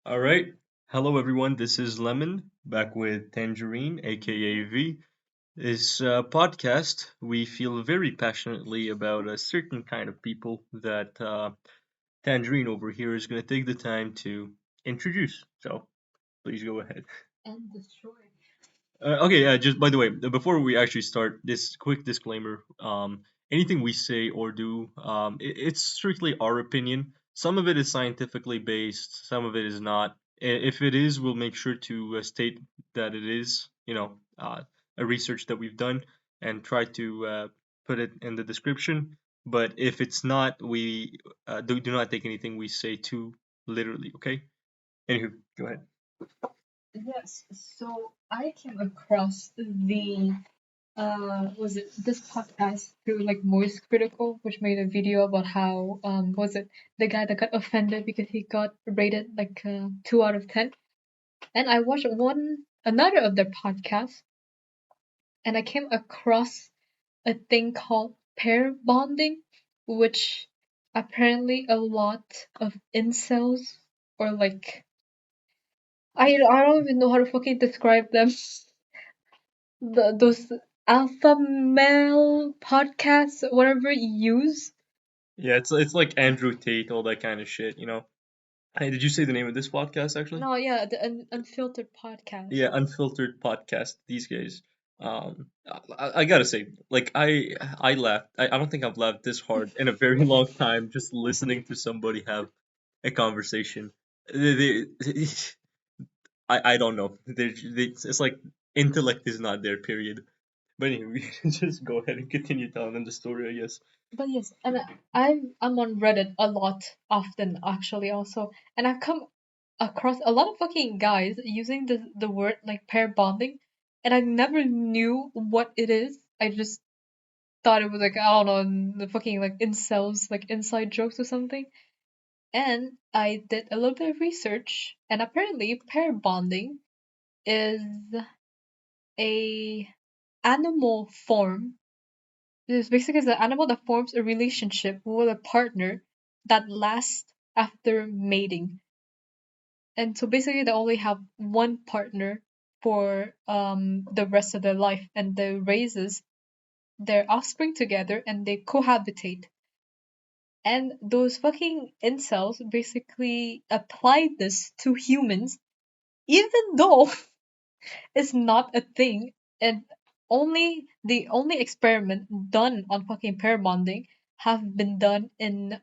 All right. Hello, everyone. This is Lemon back with Tangerine, aka V. This podcast, we feel very passionately about a certain kind of people that Tangerine over here is going to take the time to introduce. So please go ahead. And destroy. Okay, just by the way, before we actually start, this quick disclaimer: anything we say or do, it's strictly our opinion. Some of it is scientifically based, some of it is not. If it is, we'll make sure to state that it is, a research that we've done, and try to put it in the description. But if it's not, we do not take anything we say too literally. Okay. Anywho, go ahead. Yes, so I came across the was it this podcast through like Moist Critical, which made a video about how was it the guy that got offended because he got rated like 2 out of 10. And I watched another of their podcasts, and I came across a thing called pair bonding, which apparently a lot of incels or like I don't even know how to fucking describe them. Those alpha male podcasts, whatever you use. Yeah, it's like Andrew Tate, all that kind of shit. Hey, did you say the name of this podcast actually? No, yeah, the unfiltered podcast. Yeah, Unfiltered Podcast. These guys. I gotta say, like I laughed. I don't think I've laughed this hard in a very long time just listening to somebody have a conversation. They I don't know. It's like intellect is not there. Period. But anyway, we just go ahead and continue telling them the story. I guess. But yes, and I'm on Reddit a lot, often actually also, and I've come across a lot of fucking guys using the word like pair bonding, and I never knew what it is. I just thought it was like I don't know the fucking like incels like inside jokes or something. And I did a little bit of research, and apparently pair bonding is a animal form. This basically is an animal that forms a relationship with a partner that lasts after mating. And so basically they only have one partner for the rest of their life, and they raises their offspring together and they cohabitate. And those fucking incels basically applied this to humans, even though it's not a thing, and only the only experiment done on fucking pair bonding have been done in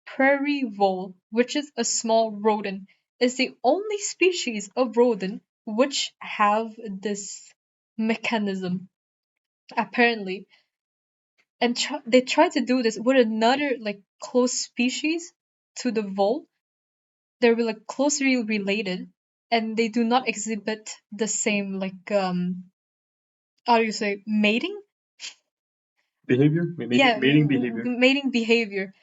prairie vole, which is a small rodent. It's the only species of rodent which have this mechanism apparently, and they try to do this with another like close species to the vole. They're like closely related, and they do not exhibit the same like how do you say mating? Behavior, Yeah, mating behavior. mating behavior.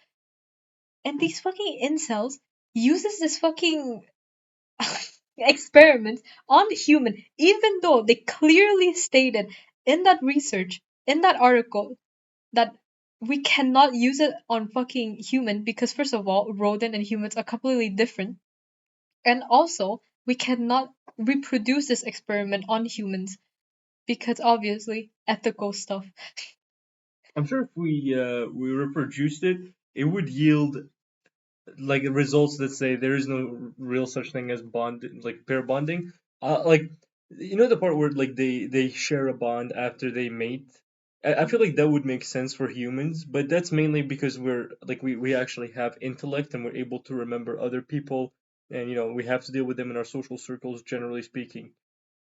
And these fucking incels uses this fucking experiment on the human, even though they clearly stated in that research, in that article, that we cannot use it on fucking human because first of all, rodent and humans are completely different. And also, we cannot reproduce this experiment on humans because obviously ethical stuff. I'm sure if we reproduced it, it would yield like results that say there is no real such thing as bond, like pair bonding. Like the part where like they share a bond after they mate. I feel like that would make sense for humans, but that's mainly because we're like we actually have intellect and we're able to remember other people, and we have to deal with them in our social circles, generally speaking.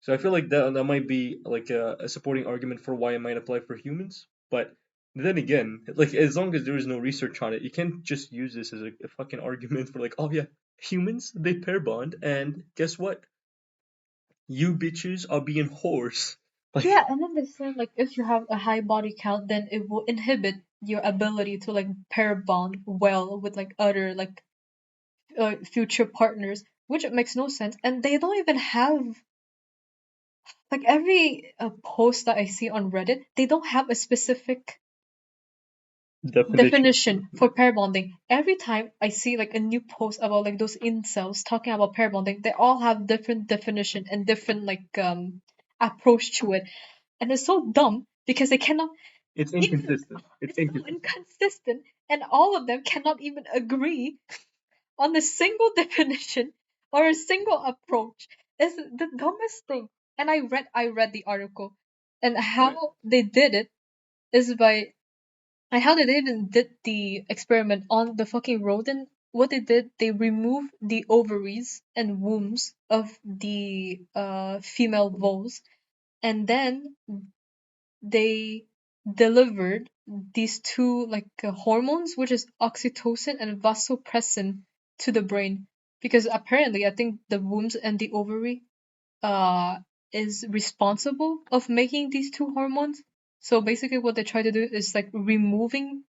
So I feel like that might be like a supporting argument for why it might apply for humans. But then again, like as long as there is no research on it, you can't just use this as a fucking argument for like, oh yeah, humans they pair bond, and guess what? You bitches are being whores. Like Yeah, and then they said like if you have a high body count, then it will inhibit your ability to like pair bond well with like other like future partners, which makes no sense. And they don't even have like every post that I see on Reddit, they don't have a specific Definition. definition for pair bonding. Every time I see like a new post about like those incels talking about pair bonding, they all have different definition and different like approach to it. And it's so dumb because they cannot It's even, inconsistent. It's it's so inconsistent. inconsistent, and all of them cannot even agree on a single definition or a single approach. It's the dumbest thing. And I read the article, and Right. how they did it is by, and how they even did the experiment on the fucking rodent. What they did, they removed the ovaries and wombs of the female voles, and then they delivered these two like hormones, which is oxytocin and vasopressin, to the brain, because apparently I think the wombs and the ovary uh is responsible of making these two hormones. So basically what they try to do is like removing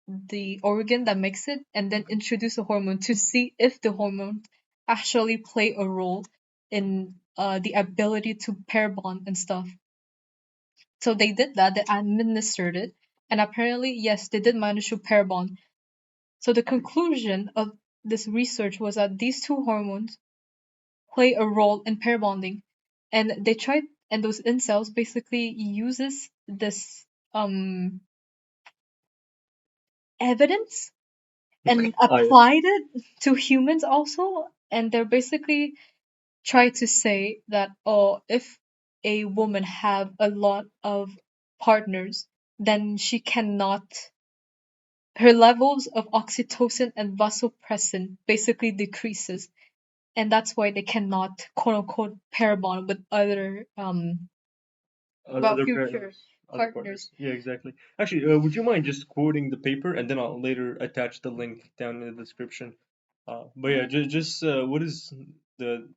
the organ that makes it and then introduce a hormone to see if the hormone actually play a role in the ability to pair bond and stuff. So they did that, they administered it, and apparently, yes, they did manage to pair bond. So the conclusion of this research was that these two hormones play a role in pair bonding. And they tried, and those incels basically uses this evidence and I applied it to humans also. And they're basically try to say that, oh, if a woman have a lot of partners, then she cannot, her levels of oxytocin and vasopressin basically decreases, and that's why they cannot quote unquote pair bond with other well, other future partners, other partners. partners. Yeah, exactly. Actually, would you mind just quoting the paper, and then I'll later attach the link down in the description. But yeah, just what is the,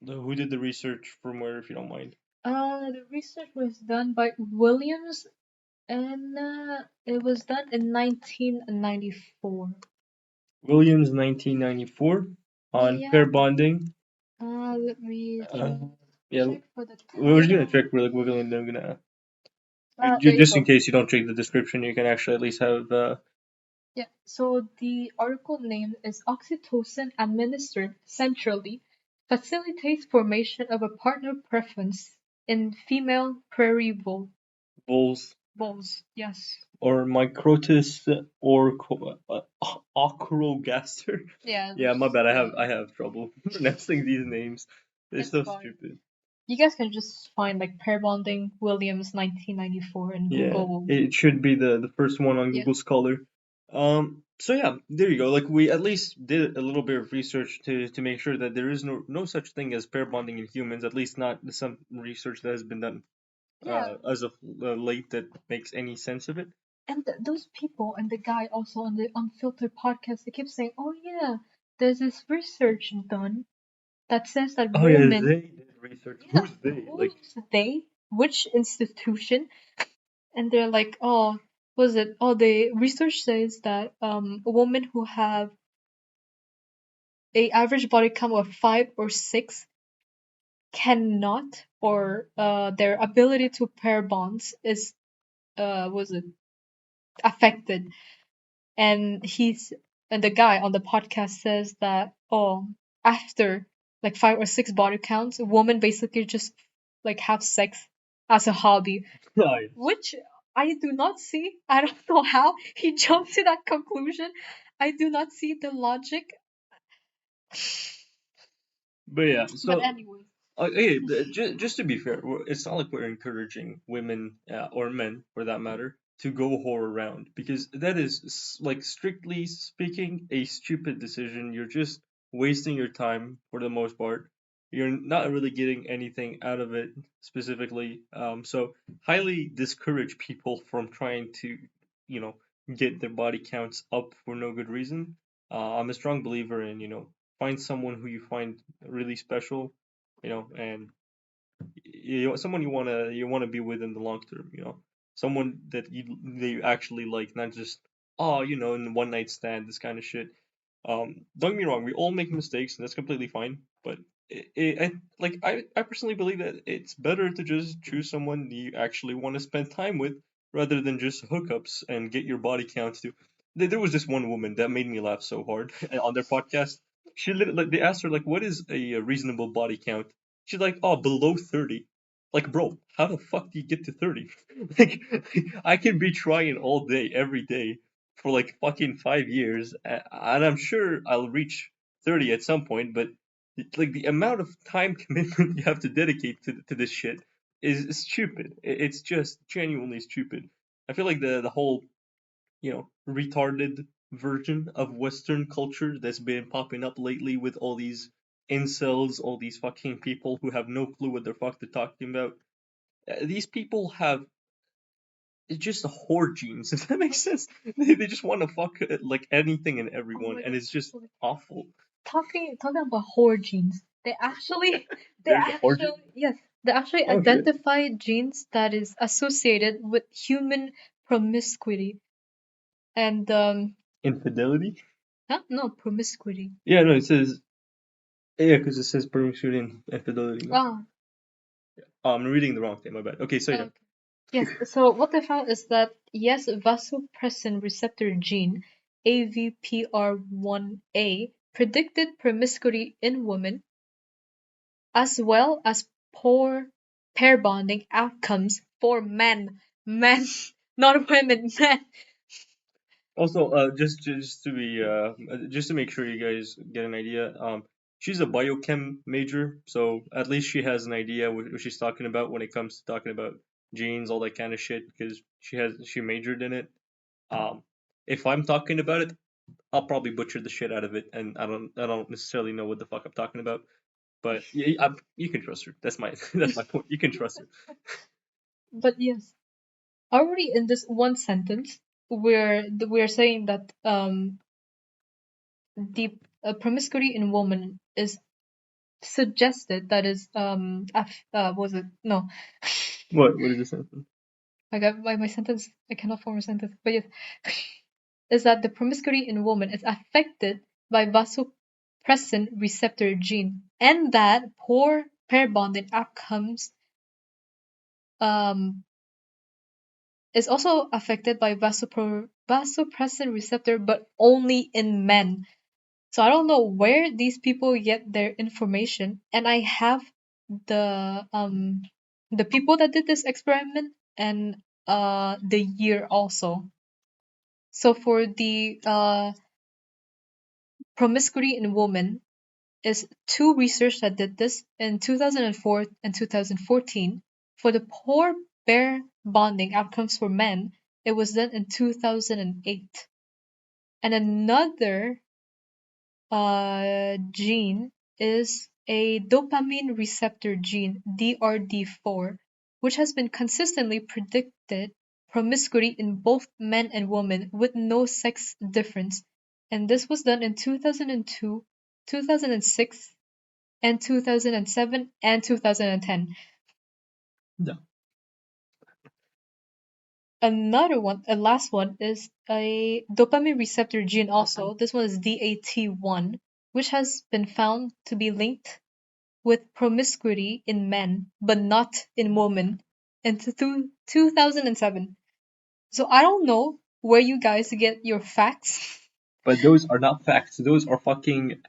who did the research from where, if you don't mind? The research was done by Williams, and it was done in 1994. Williams, 1994, on Yeah. pair bonding. Let me Uh, just yeah, check for the we're just gonna title. check really quickly, and then I'm gonna There you just in go. case you don't check the description, you can actually at least have Yeah, so the article name is Oxytocin administered centrally facilitates formation of a partner preference in female prairie bulls voles. Yes. or Microtus or Acrogaster. Yeah, Yeah, my there's bad. I have trouble pronouncing these names. They're it's so fine. stupid. You guys can just find like pair bonding Williams 1994 and Yeah, Google will. it should be the first one on Yeah. Google Scholar. So yeah, there you go. Like we at least did a little bit of research to make sure that there is no such thing as pair bonding in humans. At least not some research that has been done Yeah. as of late that makes any sense of it. And those people and the guy also on the Unfiltered podcast, they keep saying, "Oh yeah, there's this research done that says that Oh yeah, women." they did research. Yeah, Who's they? Like, who's they? Which institution? And they're like, oh, was it? Oh, the research says that a woman who have a average body count of 5 or 6 cannot, or their ability to pair bonds is was it affected. And he's and the guy on the podcast says that, oh, after like 5 or 6 body counts, a woman basically just like have sex as a hobby, nice. which I do not see. I don't know how he jumped to that conclusion. I do not see the logic. But yeah, But so anyway, okay, just to be fair, it's not like we're encouraging women or men, for that matter, to go whore around because that is like strictly speaking a stupid decision. You're just wasting your time for the most part. You're not really getting anything out of it specifically. So highly discourage people from trying to, you know, get their body counts up for no good reason. I'm a strong believer in, find someone who you find really special, and someone you wanna be with in the long term, someone that you actually like, not just in one night stand, this kind of shit. Don't get me wrong, we all make mistakes, and that's completely fine. But I personally believe that it's better to just choose someone you actually want to spend time with, rather than just hookups and get your body count to. There was this one woman that made me laugh so hard on their podcast. She like they asked her like, what is a reasonable body count? She's like, oh, below 30. Like, bro, how the fuck do you get to 30? Like, I can be trying all day, every day, for like fucking 5 years, and I'm sure I'll reach 30 at some point. But like the amount of time commitment you have to dedicate to this shit is stupid. It's just genuinely stupid. I feel like the whole retarded version of Western culture that's been popping up lately with all these incels, all these fucking people who have no clue what the fuck they're talking about. These people have it's just whore genes, if that makes sense. They just want to fuck like anything and Oh everyone, my and god. it's just awful. Talking about whore genes, they actually they There's a whore actually gene. yes, they actually Oh shit. identify genes that is associated with human promiscuity and Infidelity. huh? No, promiscuity. Yeah, no, it says yeah, because it says promiscuity and infidelity. No, Ah, oh, I'm reading the wrong thing. My bad. Okay, so yeah. okay. Yes, so what they found is that yes, vasopressin receptor gene AVPR1A predicted promiscuity in women as well as poor pair bonding outcomes for men. Men, not women, men. Also, just to be just to make sure you guys get an idea, she's a biochem major, so at least she has an idea what she's talking about when it comes to talking about genes, all that kind of shit, because she majored in it. Um, if I'm talking about it, I'll probably butcher the shit out of it, and I don't necessarily know what the fuck I'm talking about. But you can trust her. That's my that's my point. You can trust her. But yes, already in this one sentence, we're saying that the promiscuity in women is suggested. That is was it no. What is this sentence? Like my sentence, I cannot form a sentence. But yes, is that the promiscuity in women is affected by vasopressin receptor gene, and that poor pair bonding outcomes um, is also affected by vasopressin receptor, but only in men. So I don't know where these people get their information, and I have the people that did this experiment and the year also. So for the promiscuity in women is two research that did this in 2004 and 2014. For the poor pair bonding outcomes for men, it was done in 2008. And another gene is a dopamine receptor gene, DRD4, which has been consistently predicted promiscuity in both men and women with no sex difference. And this was done in 2002, 2006, and 2007 and 2010. No. Another one, a last one, is a dopamine receptor gene also. This one is DAT1, which has been found to be linked with promiscuity in men, but not in women, in 2007. So I don't know where you guys get your facts. But those are not facts. Those are fucking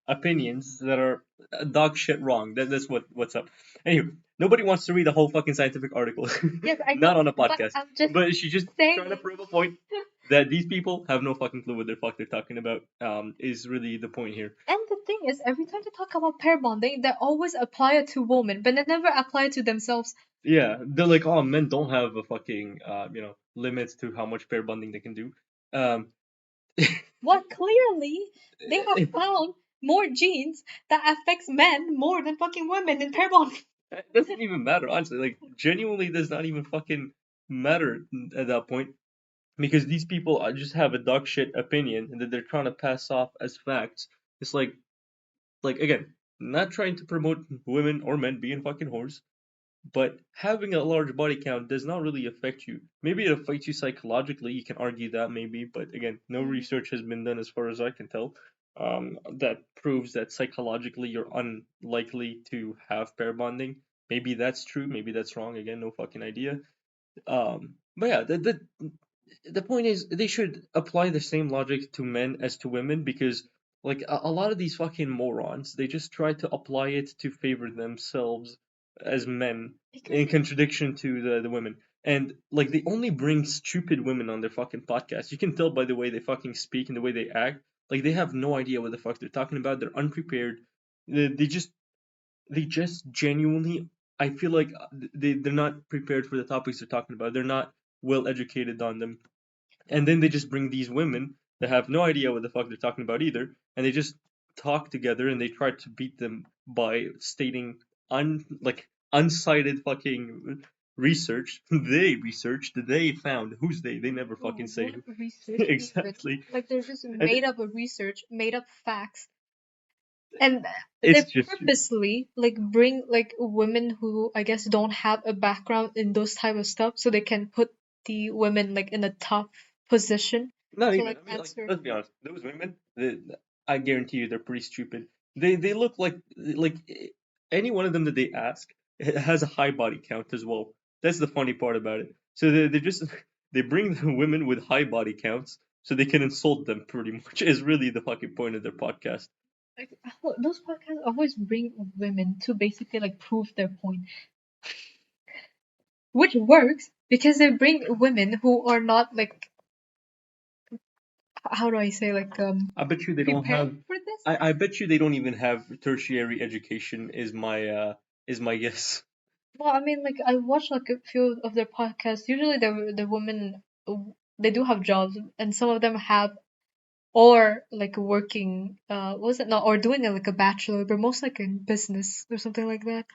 opinions that are dog shit wrong. That's what's up. Anyway, nobody wants to read the whole fucking scientific article. Yes, I Not know, on a but podcast. I'm just But she's just saying. trying to prove a point that these people have no fucking clue what the fuck they're talking about. Is really the point here. And the thing is, every time they talk about pair bonding, they always apply it to women, but they never apply it to themselves. Yeah, they're like, oh, men don't have a fucking limits to how much pair bonding they can do. Um, Well, clearly, they have found more genes that affects men more than fucking women in pair bonding. it doesn't even matter, honestly. Like, genuinely, does not even fucking matter at that point. Because these people just have a dog shit opinion that they're trying to pass off as facts. It's like again, not trying to promote women or men being fucking whores, but having a large body count does not really affect you. Maybe it affects you psychologically. You can argue that maybe, but again, no research has been done as far as I can tell. That proves that psychologically you're unlikely to have pair bonding. Maybe that's true. Maybe that's wrong. Again, no fucking idea. But yeah, the point is they should apply the same logic to men as to women because like a lot of these fucking morons they just try to apply it to favor themselves as men Because in contradiction to the women. And like they only bring stupid women on their fucking podcast. You can tell by the way they fucking speak and the way they act. Like they have no idea what the fuck they're talking about. They're unprepared. They just genuinely I feel like they're not prepared for the topics they're talking about. They're not well educated on them. And then they just bring these women that have no idea what the fuck they're talking about either, and they just talk together and they try to beat them by stating uncited fucking research. They researched, they found. Who's they? They never fucking say what who. research even? Exactly. Like they're just And made up of research, made up facts, and they it's just stupid. purposely like bring like women who I guess don't have a background in those type of stuff, so they can put the women like in a top position Not to even. like I mean, like, answer. let's be honest. Those women, I guarantee you, they're pretty stupid. They look like any one of them that they ask has a high body count as well. That's the funny part about it. So they just they bring the women with high body counts so they can insult them pretty much. Is really the fucking point of their podcast. Like those podcasts always bring women to basically like prove their point, which works because they bring women who are not like, how do I say, like I bet you they don't prepared have. for this. I bet you they don't even have tertiary education. Is my guess. Well, I mean, like I watch like a few of their podcasts. Usually, the women they do have jobs, and some of them have or like working. What was it not or doing like a bachelor, but most like in business or something like that,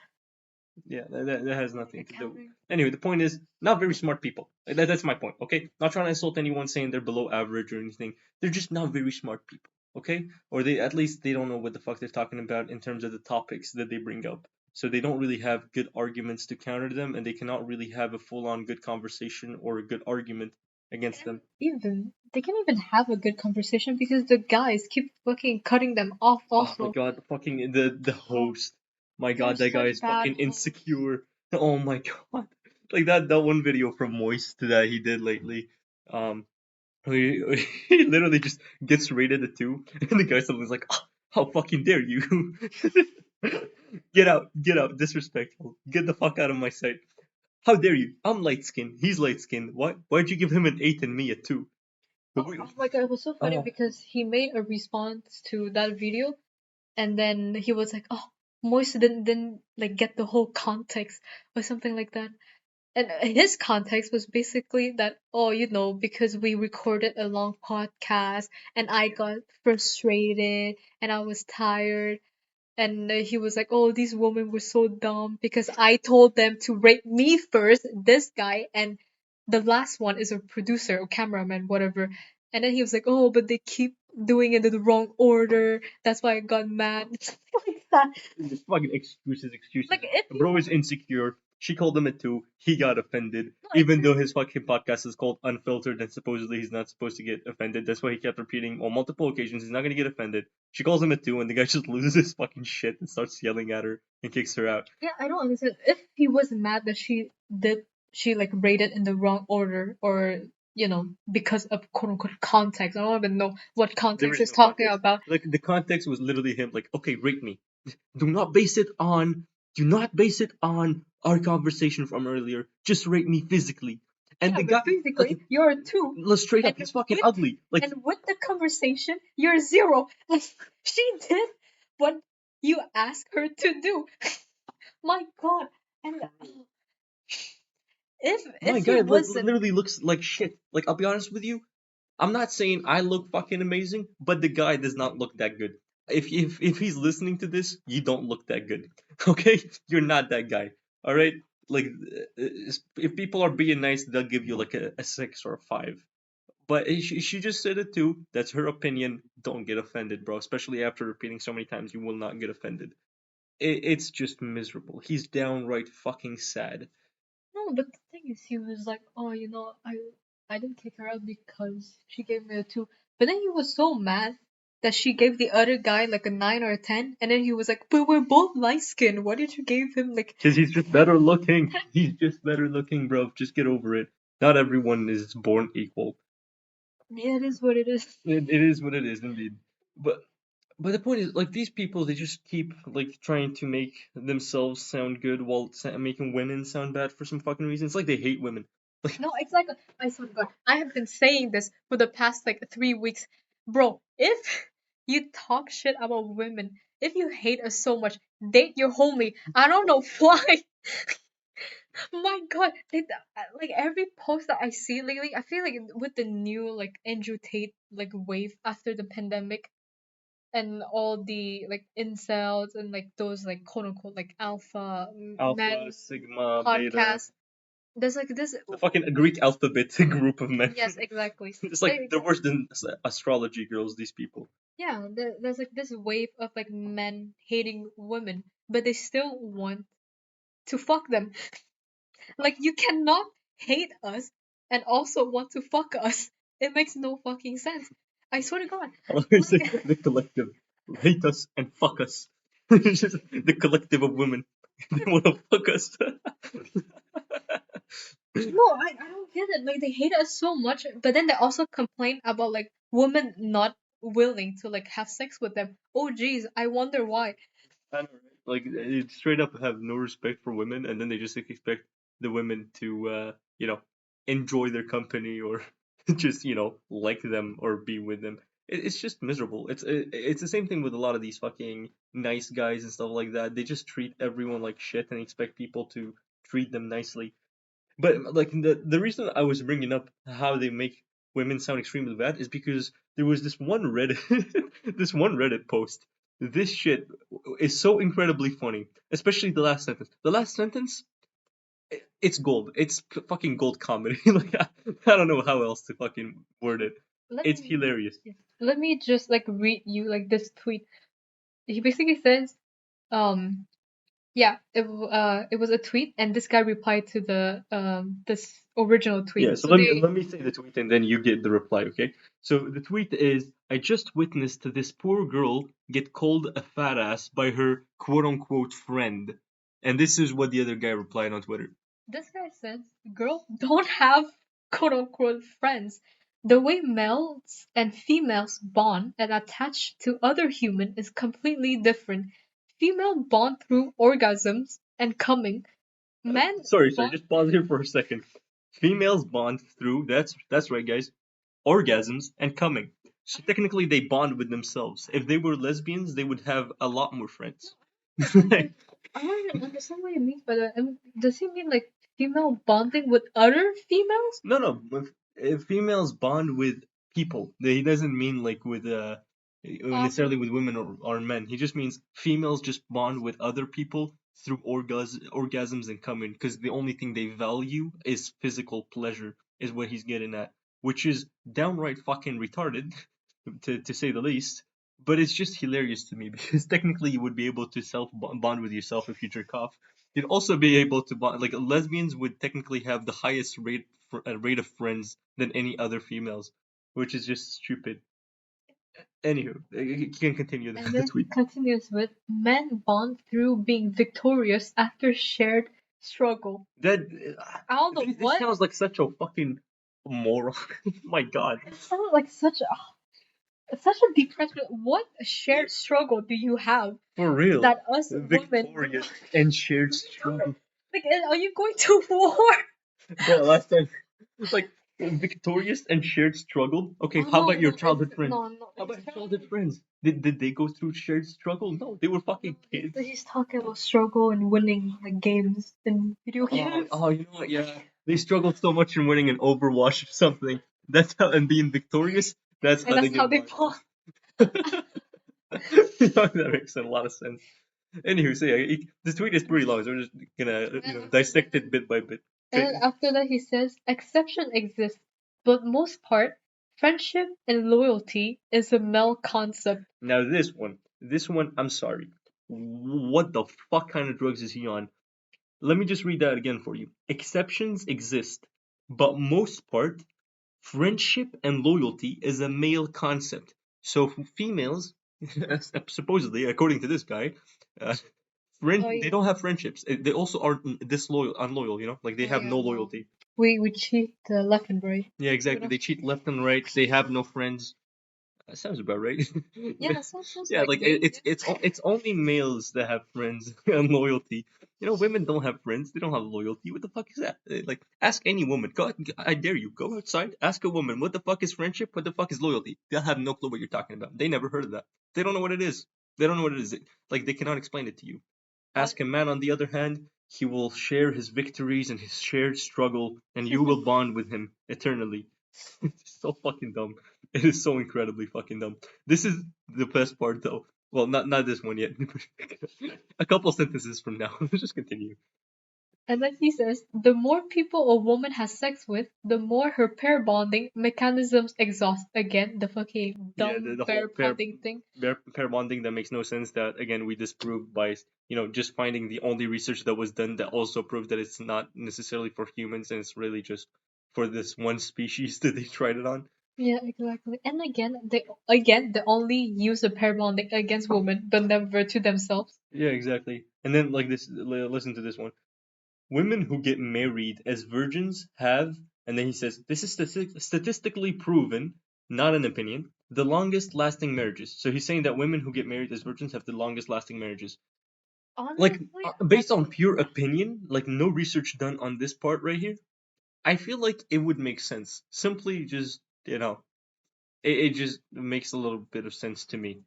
Yeah, that has like nothing to do. accounting. Anyway, the point is, not very smart people. That's my point. Okay, not trying to insult anyone saying they're below average or anything. They're just not very smart people. Okay, or they at least they don't know what the fuck they're talking about in terms of the topics that they bring up. So they don't really have good arguments to counter them, and they cannot really have a full-on good conversation or a good argument against And them. even they can't even have a good conversation because the guys keep fucking cutting them off. Oh my Also, god, fucking the oh, host. My they're god, that guy such is bad fucking hosts. insecure. Oh my god. Like that one video from Moist that he did lately. Um he literally just gets rated a 2 and the guy suddenly's like, oh, how fucking dare you? Get out, disrespectful. Get the fuck out of my sight. How dare you? I'm light skinned. He's light skinned. Why'd you give him an 8 and me a 2? Oh, oh my god, it was so funny Oh, because he made a response to that video, and then he was like, "Oh, Moise didn't like get the whole context or something like that." And his context was basically that, oh, because we recorded a long podcast and I got frustrated and I was tired, and he was like, "Oh, these women were so dumb because I told them to rate me first, this guy, and the last one is a producer or cameraman, whatever." And then he was like, "Oh, but they keep doing it in the wrong order. That's why I got mad." Like that. just fucking excuses, excuses. Like if Bro you is insecure. She called him a 2. He got offended. no, Even though his fucking podcast is called Unfiltered and supposedly he's not supposed to get offended. That's why he kept repeating on multiple occasions he's not gonna get offended. She calls him a 2 and the guy just loses his fucking shit and starts yelling at her and kicks her out. yeah, I don't understand. If he was mad that she like rated in the wrong order, or because of quote unquote context. I don't even know what There context is is no talking context. about. Like the context was literally him like, okay, rate me. Do not base it on do not base it on our conversation from earlier. Just rate me physically. And Yeah, the but guy like physically you're a two, let's straight and up, he's fucking with ugly. Like and with the conversation you're zero. Like she did what you asked her to do. My God, and if my he guy wasn't, literally looks like shit. Like I'll be honest with you, I'm not saying I look fucking amazing, but the guy does not look that good. If he's listening to this, you don't look that good. Okay, you're not that guy. All right, like if people are being nice, they'll give you like a 6 or a 5. But she just said it too. That's her opinion. Don't get offended, bro. Especially after repeating so many times, you will not get offended. It's just miserable. He's downright fucking sad. no, but the thing is, he was like, oh, I didn't kick her out because she gave me a two. But then he was so mad. that she gave the other guy like a 9 or a 10, and then he was like, but we're both light skinned. Why did you give him like. Because he's just better looking. He's just better looking, bro. Just get over it. Not everyone is born equal. Yeah, it is what it is. It is what it is, indeed. But but the point is, like these people, they just keep like trying to make themselves sound good while making women sound bad for some fucking reason. It's like they hate women. Like No, it's like, I swear to God, I have been saying this for the past like 3 weeks. Bro, if you talk shit about women, if you hate us so much, date your homie. I don't know why. My God, like every post that I see lately, I feel like with the new like Andrew Tate like wave after the pandemic and all the like incels and like those like quote unquote like alpha alpha, men sigma, beta, podcasts. There's like this. the fucking Greek alphabet group of men. Yes, exactly. It's like they're worse than astrology girls. These people. Yeah, there's like this wave of like men hating women, but they still want to fuck them. Like you cannot hate us and also want to fuck us. It makes no fucking sense. I swear to God. It's Like, the collective hate us and fuck us. It's just the collective of women. They want to fuck us. no, I don't get it. Like they hate us so much, but then they also complain about like women not willing to like have sex with them. Oh jeez, I wonder why. I know, right? Like they straight up have no respect for women, and then they just expect the women to, enjoy their company or just, like them or be with them. It's just miserable. It's the same thing with a lot of these fucking nice guys and stuff like that. They just treat everyone like shit and expect people to treat them nicely. But like the reason I was bringing up how they make women sound extremely bad is because there was this one Reddit this one Reddit post. This shit is so incredibly funny, especially the last sentence. The last sentence, it's gold. It's fucking gold comedy. Like I don't know how else to fucking word it. Let It's me hilarious. let me just like read you like this tweet. He basically says, um, yeah, it was a tweet, and this guy replied to the this original Yeah, tweet. so So let me say the tweet and then you get the reply, okay? So the tweet is, I just witnessed this poor girl get called a fat ass by her quote unquote friend. And this is what the other guy replied on Twitter. this guy says girls don't have quote unquote friends. The way males and females bond and attach to other human is completely different. Female bond through orgasms and coming. Men Sorry, bond. just pause here for a second. Females bond through, that's right guys, orgasms and coming. So technically they bond with themselves. If they were lesbians, they would have a lot more friends. I don't even understand what he means by that. Does he mean like female bonding with other females? No, no. If females bond with people, he doesn't mean like with Okay. necessarily with women or men. He just means females just bond with other people through orgasms and coming, because the only thing they value is physical pleasure, is what he's getting at, which is downright fucking retarded, to say the least. But it's just hilarious to me because technically you would be able to self bond with yourself if you jerk off. You'd also be able to bond, like lesbians would technically have the highest rate of friends than any other females, which is just stupid. Anywho, you can continue And the then he tweet. continues with men bond through being victorious after shared struggle. That I don't know this what. sounds like such a fucking moron. My God, It sounds like such a depressed. What shared struggle do you have for real, that us women victorious and shared struggle. like? Are you going to war? Bro, last time, like victorious and shared struggle. Okay, Oh how no, about your no, it's childhood friends? no, How he's about your telling childhood me. friends? Did they go through shared struggle? No, they were No, fucking kids. he's talking about struggle and winning like games and video Oh, games. oh, you know what? Yeah, they struggled so much in winning an Overwatch or something. That's how, and being victorious. That's And how they that's how get they by. bond. That makes a lot of sense. Anywho, so yeah, this tweet is pretty long, so we're just gonna dissect it bit by bit. And then Okay. after that, he says, exception exists, but most part, friendship and loyalty is a male concept. Now this one, I'm sorry. What the fuck kind of drugs is he on? Let me just read that again for you. Exceptions exist, but most part, friendship and loyalty is a male concept. So females, supposedly, according to this guy, uh, Oh they yeah. don't have friendships. They also are disloyal, unloyal. Like they Oh have yeah. no No. loyalty. We cheat left and right. Yeah, You exactly. know. They cheat left and right. They have no friends. That sounds about right. Yeah. Sounds Yeah, like like me. it's only males that have friends and loyalty. Women don't have friends. They don't have loyalty. What the fuck is that? Like, ask any woman. Go, I dare you. Go outside. Ask a woman. What the fuck is friendship? What the fuck is loyalty? They'll have no clue what you're talking about. They never heard of that. They don't know what it is. They don't know what it is. Like, they cannot explain it to you. Uh, Ask a man, on the other hand, he will share his victories and his shared struggle, and you will bond with him eternally. It's so fucking dumb. It is so incredibly fucking dumb. This is the best part, though. Well, not this one yet. A couple sentences from now. Let's just continue. And then he says, the more people a woman has sex with, the more her pair bonding mechanisms exhaust. Again, the fucking Yeah, dumb the pair whole bonding thing. pair bonding that makes no sense. That again we disproved by just finding the only research that was done that also proved that it's not necessarily for humans and it's really just for this one species that they tried it on. Yeah, exactly. And they only use the pair bonding against women, but never to themselves. Yeah, exactly. And then like this, listen to this one. Women who get married as virgins have, and then he says, this is statistically proven, not an opinion, the longest lasting marriages. So he's saying that women who get married as virgins have the longest lasting marriages. Like, Honestly, based on pure opinion, like no research done on this part right here, I feel like it would make sense. Simply just, it just makes a little bit of sense to me.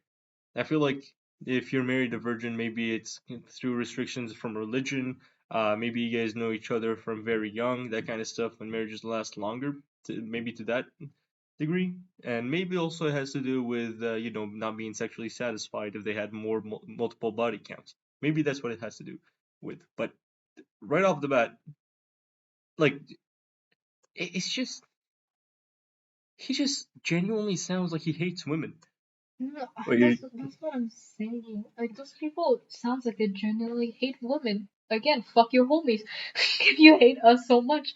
I feel like if you're married a virgin, maybe it's through restrictions from religion. Maybe you guys know each other from very young, that kind of stuff, and marriages last longer, maybe to that degree. And maybe also it has to do with, not being sexually satisfied if they had more multiple body counts. Maybe that's what it has to do with. But right off the bat, like, it's just, he just genuinely sounds like he hates women. no, Wait, that's what I'm saying. Like those people sounds like they genuinely hate women. Again, fuck your homies. If you hate us so much.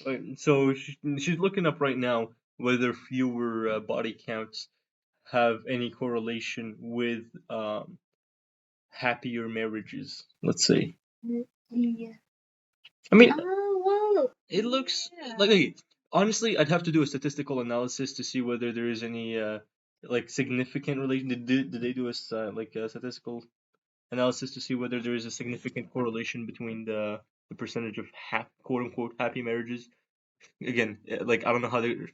Right, so she's looking up right now whether fewer body counts have any correlation with happier marriages. Let's say. Yeah. I mean, Well, it looks like, yeah. okay, honestly, I'd have to do a statistical analysis to see whether there is any like significant relation. Did they do like a statistical analysis to see whether there is a significant correlation between the percentage of quote unquote happy marriages? Again, like I don't know how they're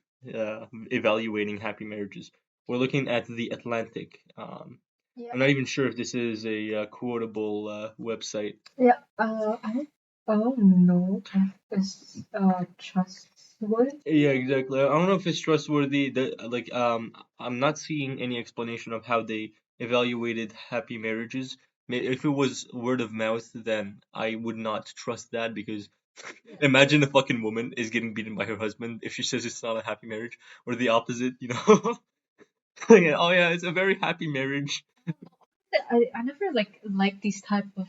evaluating happy marriages. We're looking at the Atlantic. Yeah. I'm not even sure if this is a quotable website. Yeah. I don't know if it's Yeah, trustworthy. exactly. I don't know if it's trustworthy. I'm not seeing any explanation of how they evaluated happy marriages. If it was word of mouth, then I would not trust that because imagine a fucking woman is getting beaten by her husband if she says it's not a happy marriage, or the opposite, you know? Yeah, oh yeah, it's a very happy marriage. I never like these type of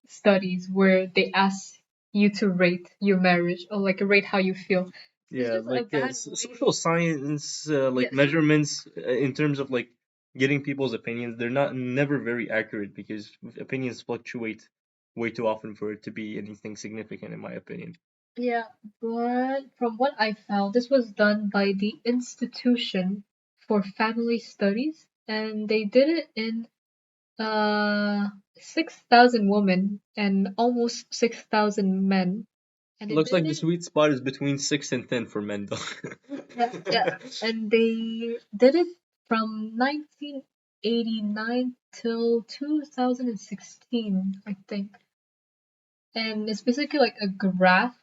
studies where they ask you to rate your marriage or like rate how you feel. It's Yeah, just a like bad social way. science, like Yes. measurements in terms of like getting people's opinions, they're not never very accurate because opinions fluctuate way too often for it to be anything significant, in my opinion. Yeah, but from what I found, this was done by the Institution for Family Studies, and they did it in 6,000 women and almost 6,000 men, and they Looks did like the it. sweet spot is between 6 and 10 for men, though. Yeah, yeah, and they did it from 1989 till 2016, I think. And it's basically like a graph,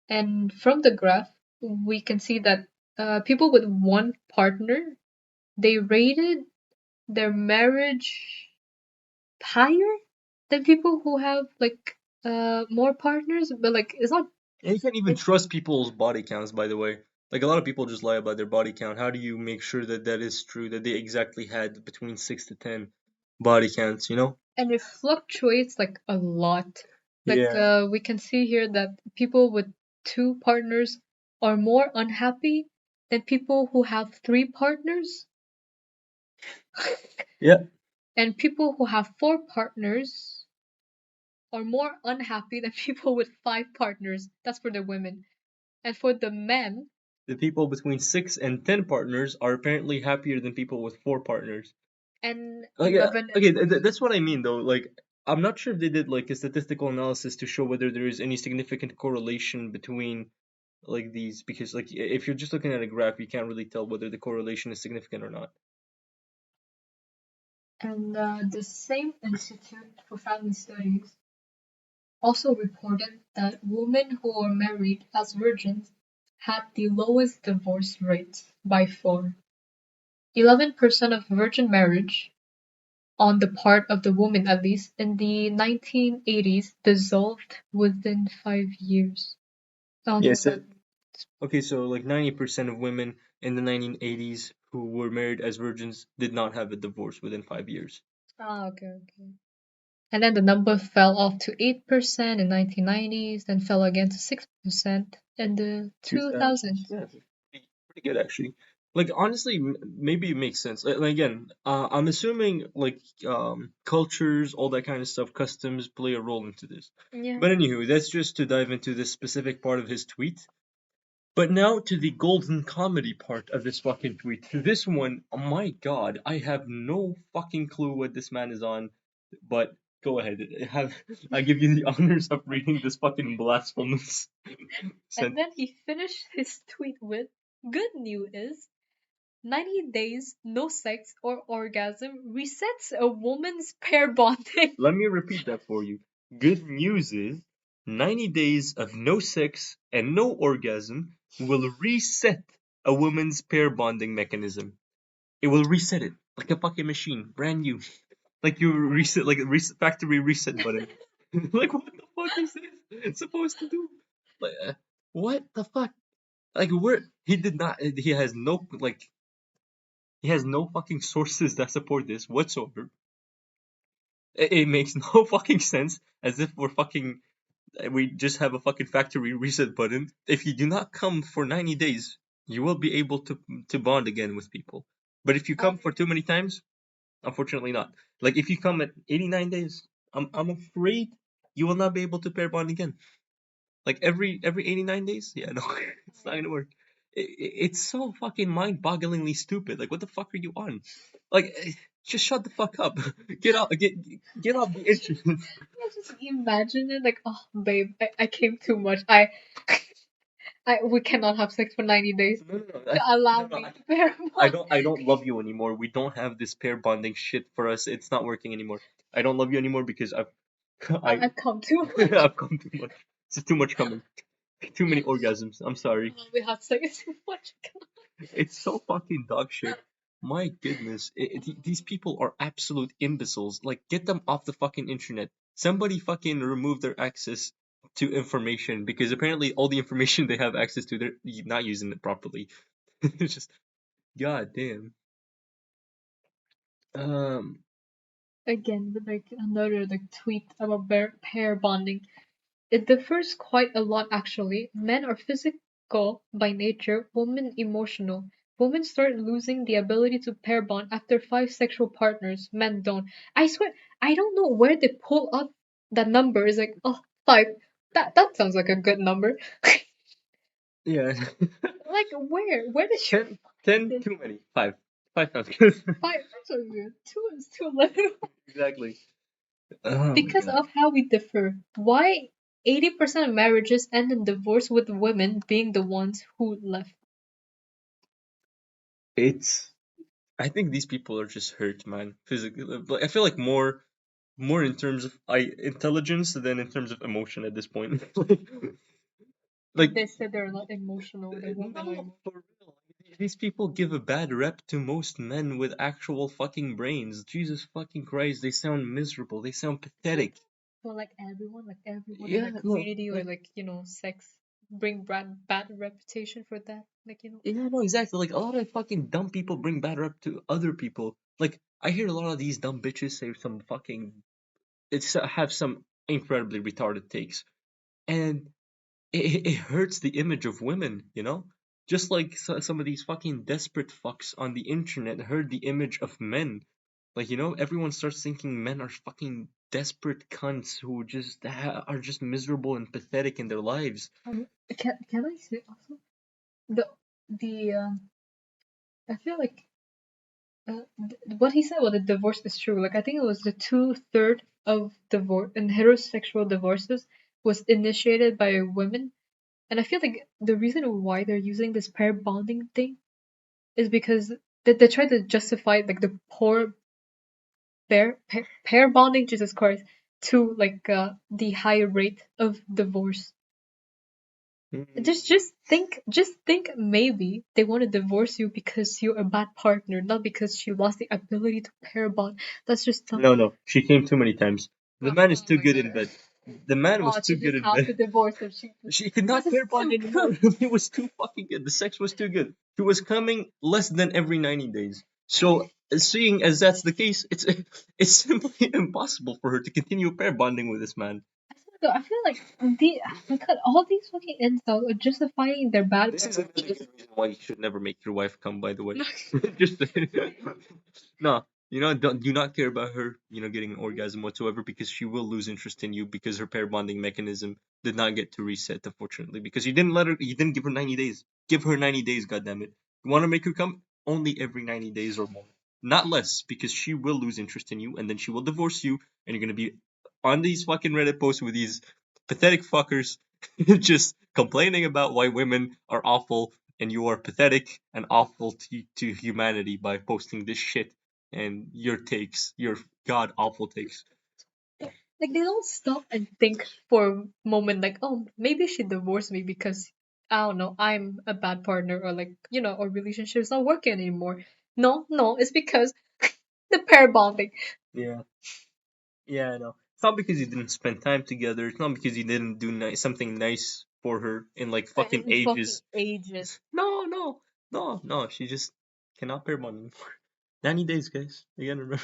and from the graph, we can see that people with one partner, they rated their marriage higher than people who have more partners, but like it's not And you can't even like. trust people's body counts, by the way. Like a lot of people just lie about their body count. How do you make sure that that is true, that they exactly had between 6 to 10 body counts, you know? And it fluctuates like a lot. Yeah. We can see here that people with two partners are more unhappy than people who have three partners. Yeah. And people who have four partners are more unhappy than people with five partners. That's for the women. And for the men, The people between 6 and 10 partners are apparently happier than people with 4 partners. and Like, 11 and okay, 3. that's what I mean though. Like, I'm not sure if they did like a statistical analysis to show whether there is any significant correlation between like these, because like if you're just looking at a graph, you can't really tell whether the correlation is significant or not. And the same Institute for Family Studies also reported that women who were married as virgins had the lowest divorce rate by far. 11% of virgin marriage, on the part of the woman at least, in the 1980s dissolved within 5 years. I don't know what Yes. that means. Okay, so like 90% of women in the 1980s who were married as virgins did not have a divorce within 5 years. Ah, okay, okay. And then the number fell off to 8% in 1990s, then fell again to 6% in the 2000s? 2000s. Yeah, pretty good actually. Like honestly, maybe it makes sense. And again, I'm assuming like cultures, all that kind of stuff, customs play a role into this. Yeah. But anywho, that's just to dive into this specific part of his tweet. But now to the golden comedy part of this fucking tweet. This one, oh my god, I have no fucking clue what this man is on. But go ahead, I give you the honors of reading this fucking blasphemous And sentence. then he finished his tweet with, "Good news is 90 days, no sex or orgasm resets a woman's pair bonding." Let me repeat that for you. Good news is 90 days of no sex and no orgasm will reset a woman's pair bonding mechanism. It will reset it like a fucking machine, brand new. Like you reset, like a factory reset button. Like what the fuck is this supposed to do? Like what the fuck? Like where he did not. He has no like. He has no fucking sources that support this whatsoever. It makes no fucking sense. As if we're fucking. We just have a fucking factory reset button. If you do not come for 90 days, you will be able to bond again with people. But if you I come for too many times, unfortunately not. Like if you come at 89 days, I'm afraid you will not be able to pair bond again. Like every 89 days? Yeah, no, it's not gonna work. It's so fucking mind-bogglingly stupid. Like what the fuck are you on? Like just shut the fuck up. Get off the internet. just imagine it like, oh, babe, I came too much. We cannot have sex for 90 days No, no, no. to allow No, no. me to pair I bond. don't love you anymore. We don't have this pair bonding shit for us. It's not working anymore. I don't love you anymore because I I've come too much. I've come too much. It's too much coming. Too many orgasms. I'm sorry. We have sex too much. It's so fucking dog shit. My goodness, these people are absolute imbeciles. Like, get them off the fucking internet. Somebody fucking remove their access to information because apparently all the information they have access to, they're not using it properly. It's just, god damn. Um, Again, with like another like tweet about pair bonding. It differs quite a lot actually. Men are physical by nature, women emotional. Women start losing the ability to pair bond after five sexual partners. Men don't. I swear, I don't know where they pull up that number. It's like, oh, five. That sounds like a good number. yeah. Like where? Where did you ten, find 10 this? too many. Five. Five sounds good. Five. That's so good. Two is too little. Exactly. Oh my Because god. of how we differ. Why 80% of marriages end in divorce with women being the ones who left? It's I think these people are just hurt, man. Physically, like, I feel like more in terms of intelligence than in terms of emotion at this point. Like, They said they're not emotional. The women are no, emotional. for real. These people give a bad rep to most men with actual fucking brains. Jesus fucking Christ, they sound miserable. They sound pathetic. Well, like everyone in Yeah, the no, community or like, like, sex bring bad reputation for that. yeah, no, exactly. Like, a lot of fucking dumb people bring bad rep to other people. Like, I hear a lot of these dumb bitches say some fucking, have some incredibly retarded takes. And it hurts the image of women, you know? Just like some of these fucking desperate fucks on the internet heard the image of men. Like, everyone starts thinking men are fucking desperate cunts who just are just miserable and pathetic in their lives. Um, can I say also the the I feel like what he said about the divorce is true. Like I think it was the 2/3 of divorce and heterosexual divorces was initiated by women, and I feel like the reason why they're using this pair bonding thing is because they try to justify like the poor pair bonding, Jesus Christ, to like the high rate of divorce. Just think maybe they want to divorce you because you're a bad partner, not because you lost the ability to pair bond. That's just not. No, no, she came too many times. The man is Oh too my good in god. bed. The man was Oh, too she good just in has to bed. divorce him. She could This not is pair bond too good. anymore. It was too fucking good. The sex was too good. She was coming less than every 90 days. So, seeing as that's the case, it's simply impossible for her to continue pair bonding with this man. I feel like my god, all these fucking incels are justifying their bad This is another behavior. good reason why you should never make your wife come, by the way. Just no, do not care about her, getting an orgasm whatsoever because she will lose interest in you because her pair bonding mechanism did not get to reset, unfortunately, because you didn't give her 90 days. Give her 90 days, goddammit. You want to make her come only every 90 days or more, not less, because she will lose interest in you and then she will divorce you, and you're gonna be on these fucking Reddit posts with these pathetic fuckers just complaining about why women are awful and you are pathetic and awful to humanity by posting this shit and your takes, your god awful takes. Like they don't stop and think for a moment like, oh, maybe she divorced me because I don't know, I'm a bad partner or like, our relationship's not working anymore. No, no, it's because the pair bonding. Yeah, yeah, I know. It's not because you didn't spend time together. It's not because you didn't do something nice for her in like fucking In fucking ages. ages. No, no, no, no. She just cannot pair bond anymore. 90 days, guys. You gotta remember.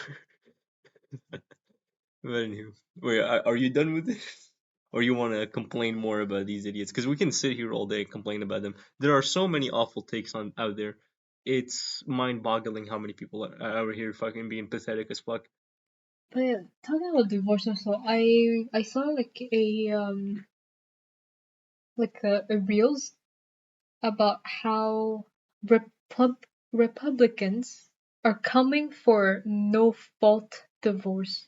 But anywho, wait, are you done with this? Or you want to complain more about these idiots? Because we can sit here all day and complain about them. There are so many awful takes on out there. It's mind-boggling how many people are out here fucking being pathetic as fuck. But yeah, talking about divorce also, I saw like a reels about how Republicans are coming for no fault divorce.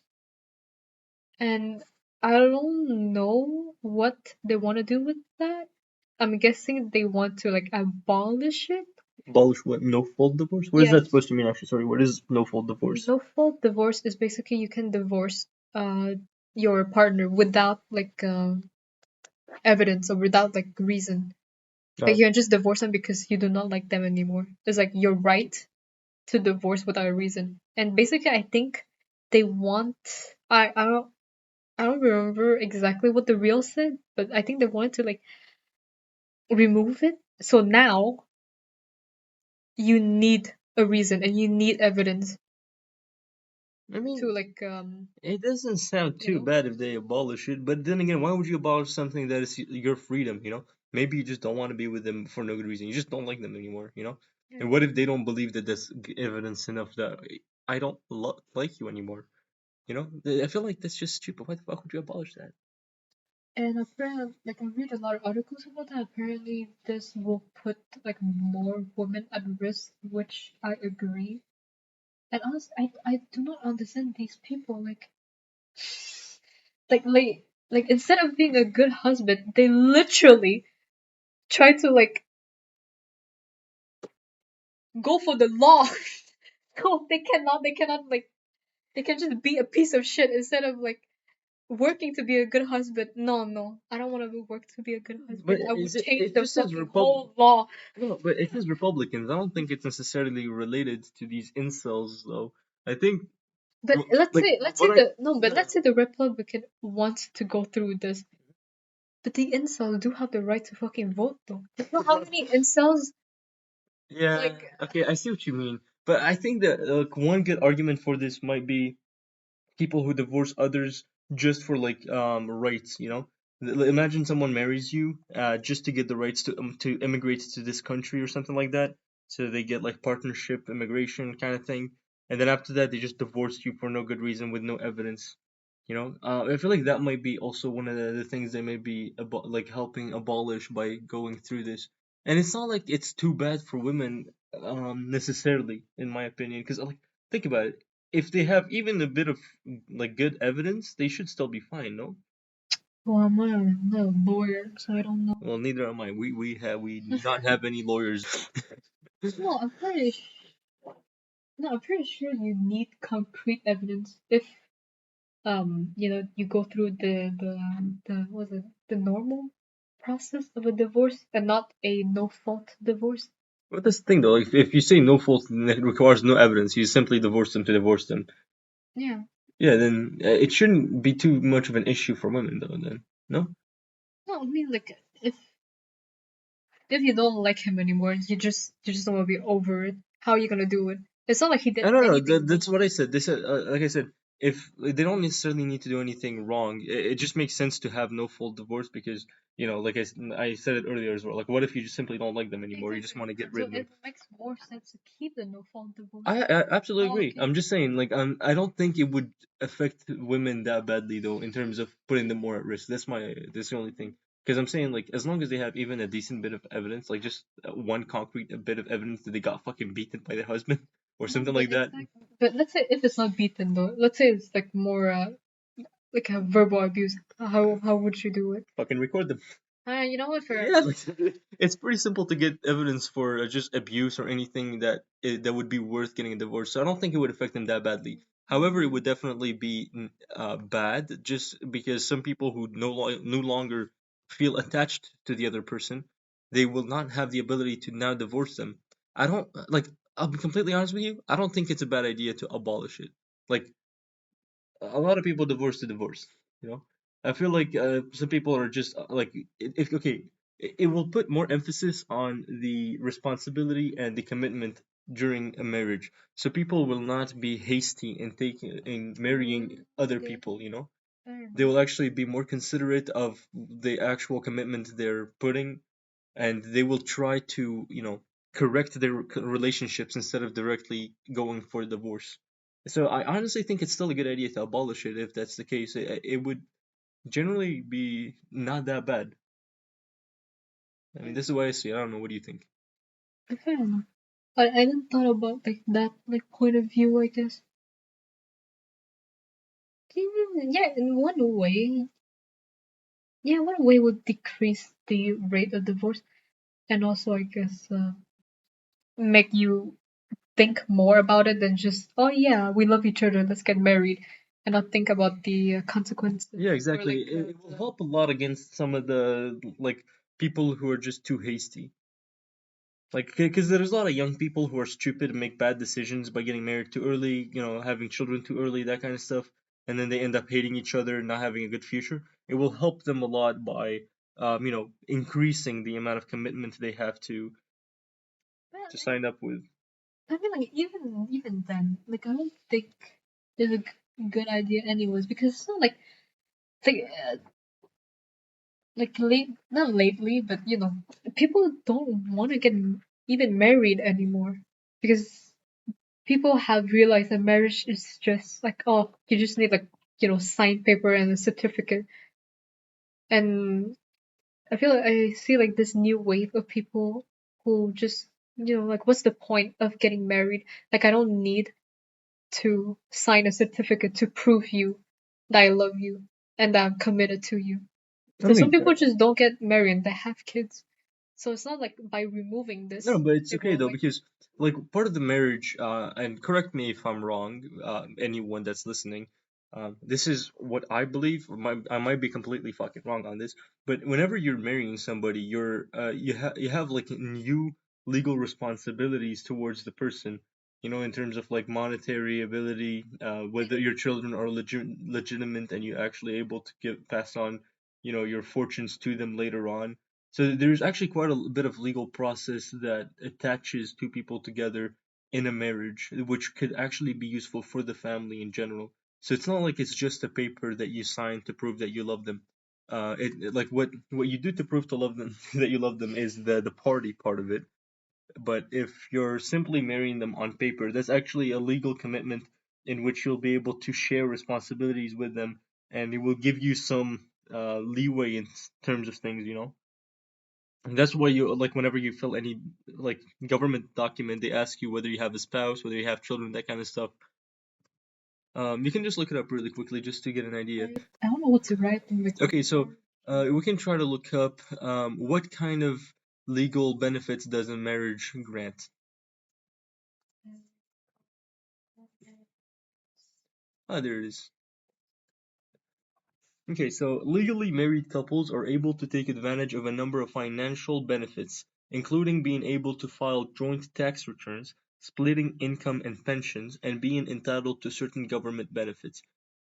And I don't know what they want to do with that. I'm guessing they want to like abolish it. Abolish what? No fault divorce? What is that Yes. supposed to mean? Actually, sorry. What is no fault divorce? No fault divorce is basically you can divorce your partner without like evidence or without like reason. Like Uh, you can just divorce them because you do not like them anymore. It's like your right to divorce without a reason. And basically I think they want I don't remember exactly what the reel said, but I think they wanted to like remove it. So now you need a reason and you need evidence I to mean, like it doesn't sound you too know. bad if they abolish it, but then again, why would you abolish something that is your freedom? Maybe you just don't want to be with them for no good reason. You just don't like them anymore. Yeah. And what if they don't believe that that's evidence enough that I don't like you anymore? I feel like that's just stupid. Why the fuck would you abolish that? And apparently, like I read a lot of articles about that. Apparently, this will put like more women at risk, which I agree. And honestly, I do not understand these people. Like instead of being a good husband, they literally try to like go for the law. No, they cannot like they can just be a piece of shit instead of like working to be a good husband. No, no, I don't want to work to be a good But husband. I would is it? change It the just says fucking whole law. No, but it says Republicans. I don't think it's necessarily related to these incels, though. I think, But let's like, say let's say what I the no, but no, let's say the Republican wants to go through this. But the incels do have the right to fucking vote though. You know how many incels yeah, like okay, I see what you mean. But I think that one good argument for this might be people who divorce others just for like rights. Imagine someone marries you just to get the rights to immigrate to this country or something like that. So they get like partnership immigration kind of thing, and then after that they just divorce you for no good reason with no evidence. I feel like that might be also one of the things they may be like helping abolish by going through this. And it's not like it's too bad for women necessarily, in my opinion, because like think about it. If they have even a bit of like good evidence, they should still be fine, no? Well, I'm not a lawyer, so I don't know. Well, neither am I. We do not have any lawyers. No, no, I'm pretty sure you need concrete evidence if you go through the what was it the normal process of a divorce and not a no fault divorce. But that's the thing though. If you say no fault and it requires no evidence, you simply divorce them to divorce them. Yeah. Yeah, then it shouldn't be too much of an issue for women though. Then no. No, I mean like if you don't like him anymore, you just don't want to be over it. How are you gonna do it? It's not like he did I don't know. anything That's wrong. what I said. They said, like I said, if they don't necessarily need to do anything wrong, it just makes sense to have no fault divorce because like I said it earlier as well. Like, what if you just simply don't like them anymore? You just Exactly. want to get So rid of them. it makes more sense to keep the no fault divorce. I absolutely Oh, agree. okay. I'm just saying, like, I don't think it would affect women that badly though, in terms of putting them more at risk. That's the only thing. Because I'm saying, like, as long as they have even a decent bit of evidence, like just one concrete bit of evidence that they got fucking beaten by their husband or No, something but like that, exactly. But let's say if it's not beaten though, let's say it's like more like a verbal abuse. How would you do it? fucking record them. You know what? Fair Yeah, enough. like, it's pretty simple to get evidence for just abuse or anything that would be worth getting a divorce. So I don't think it would affect them that badly. However, it would definitely be bad just because some people who no longer feel attached to the other person, they will not have the ability to now divorce them. I don't like. I'll be completely honest with you. I don't think it's a bad idea to abolish it. Like a lot of people divorce to divorce. You know, I feel like some people are just like if okay, it will put more emphasis on the responsibility and the commitment during a marriage. So people will not be hasty in marrying other Okay, people. fair They enough. will actually be more considerate of the actual commitment they're putting, and they will try to correct their relationships instead of directly going for divorce. So I honestly think it's still a good idea to abolish it if that's the case. It would generally be not that bad. I mean, this is what I see. I don't know. What do you think? Fair enough. I didn't thought about like that like point of view. I guess. Yeah, in one way. Yeah, one way would decrease the rate of divorce, and also I guess make you think more about it than just oh yeah we love each other let's get married, and not think about the consequences Yeah, or exactly. like It will help a lot against some of the like people who are just too hasty. Like, because there's a lot of young people who are stupid and make bad decisions by getting married too early, having children too early, that kind of stuff, and then they end up hating each other and not having a good future. It will help them a lot by, increasing the amount of commitment they have well, to sign up with. I mean like even then like I don't think it's a good idea anyways because it's not like like late not lately but people don't want to get even married anymore because people have realized that marriage is just like oh you just need like signed paper and a certificate, and I feel like I see like this new wave of people who just like what's the point of getting married? Like I don't need to sign a certificate to prove you that I love you and that I'm committed to you. I So some mean, people just don't get married and they have kids. So it's not like by removing no, this but it's it okay will though like because like part of the marriage, and correct me if I'm wrong, anyone that's listening, this is what I believe. I might be completely fucking wrong on this, but whenever you're marrying somebody, you have like new legal responsibilities towards the person. In terms of like monetary ability, whether your children are legitimate and you're actually able to give pass on, your fortunes to them later on. So there's actually quite a bit of legal process that attaches two people together in a marriage, which could actually be useful for the family in general. So it's not like it's just a paper that you sign to prove that you love them. like what you do to prove to love them that you love them is the party part of it. But if you're simply marrying them on paper, that's actually a legal commitment in which you'll be able to share responsibilities with them, and it will give you some leeway in terms of things, you know. And that's why you like whenever you fill any like government document, they ask you whether you have a spouse, whether you have children, that kind of stuff. You can just look it up really quickly just to get an idea. I don't know what to write in the Okay, so we can try to look up what kind of legal benefits does a marriage grant? Ah, there it is. Okay, so legally married couples are able to take advantage of a number of financial benefits, including being able to file joint tax returns, splitting income and pensions, and being entitled to certain government benefits.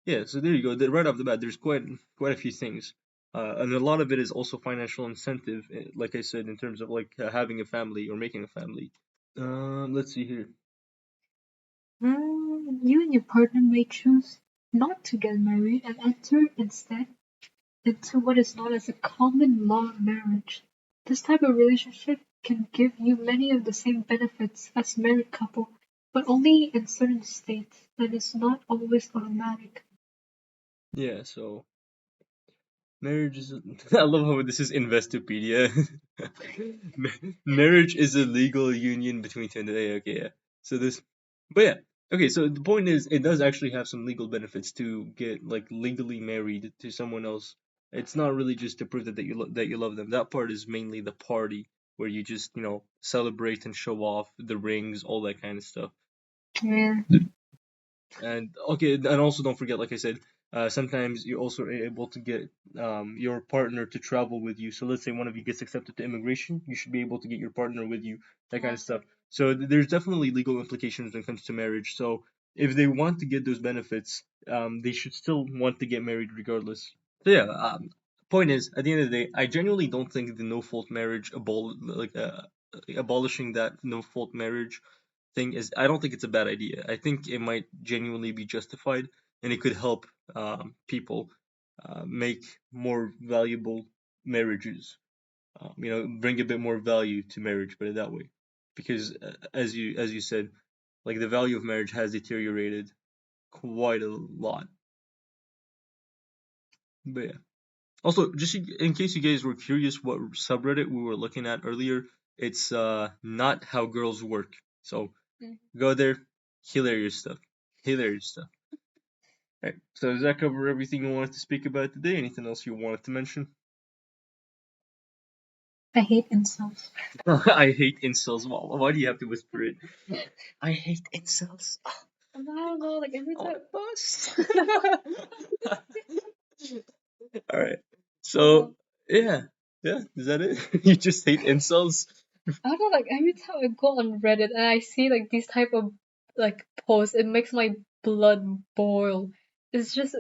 Yeah, so there you go. Right off the bat, there's quite a few things, and a lot of it is also financial incentive. Like I said, in terms of like having a family or making a family. Let's see here. You and your partner may choose not to get married and enter instead into what is known as a common law marriage. This type of relationship can give you many of the same benefits as married couple, but only in certain states and is not always automatic. Yeah, so marriage is. I love how this is Investopedia. Marriage is a legal union between two. Okay, yeah. So this, but yeah. Okay, so the point is, it does actually have some legal benefits to get like legally married to someone else. It's not really just to prove that you love them. That part is mainly the party where you just celebrate and show off the rings, all that kind of stuff. Yeah. And okay, and also don't forget, like I said, sometimes you also are able to get your partner to travel with you. So let's say one of you gets accepted to immigration, you should be able to get your partner with you, that kind of stuff. So there's definitely legal implications when it comes to marriage. So if they want to get those benefits, they should still want to get married regardless. So yeah, point is, at the end of the day, I genuinely don't think the no fault marriage abolishing that no fault marriage thing is I don't think it's a bad idea. I think it might genuinely be justified, and it could help people make more valuable marriages. Bring a bit more value to marriage, put it that way. Because as you said, like the value of marriage has deteriorated quite a lot. But yeah. Also, just in case you guys were curious, what subreddit we were looking at earlier, it's not how girls work. So go there, hilarious stuff. Hilarious stuff. Alright, so does that cover everything you wanted to speak about today? Anything else you wanted to mention? I hate incels. I hate incels. Why do you have to whisper it? I hate incels. I don't know, like every I want time. to bust. Alright, so yeah, yeah, is that it? You just hate incels? I don't know, like every time I go on Reddit and I see like these type of like posts, it makes my blood boil. It's just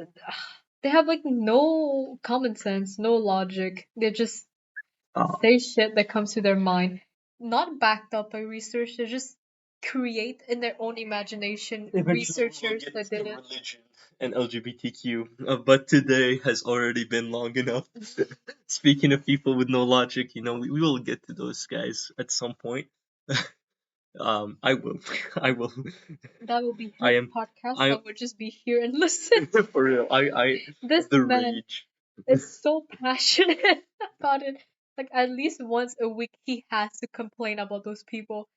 they have like no common sense, no logic. They just Oh. say shit that comes to their mind, not backed up by research. They just create in their own imagination Eventually, we will researchers get that to did it. religion and LGBTQ, but today has already been long enough. Speaking of people with no logic, we will get to those guys at some point. I will. I will. That will be I his am. podcast. I I would just be here and listen. for real. This The man rage. is so passionate about it. Like at least once a week he has to complain about those people.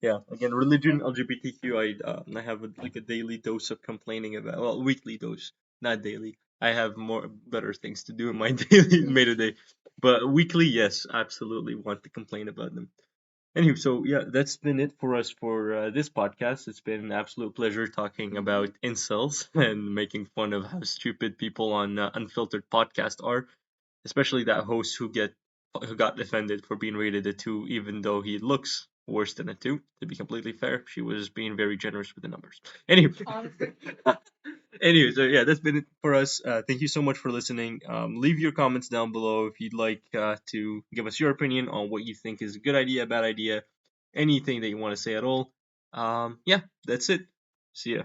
Yeah. Again, religion, LGBTQ. I have like a daily dose of complaining about. Well, weekly dose, not daily. I have more better things to do in my daily day to day. But weekly, yes, absolutely want to complain about them. Anywho, so yeah, that's been it for us for this podcast. It's been an absolute pleasure talking about incels and making fun of how stupid people on unfiltered podcast are, especially that host who got offended for being rated a 2, even though he looks worse than a 2. To be completely fair, she was being very generous with the numbers. Anyway, Honestly. anyway, so yeah, that's been it for us. Thank you so much for listening. Leave your comments down below if you'd like to give us your opinion on what you think is a good idea, bad idea, anything that you want to say at all. Yeah, that's it. See ya.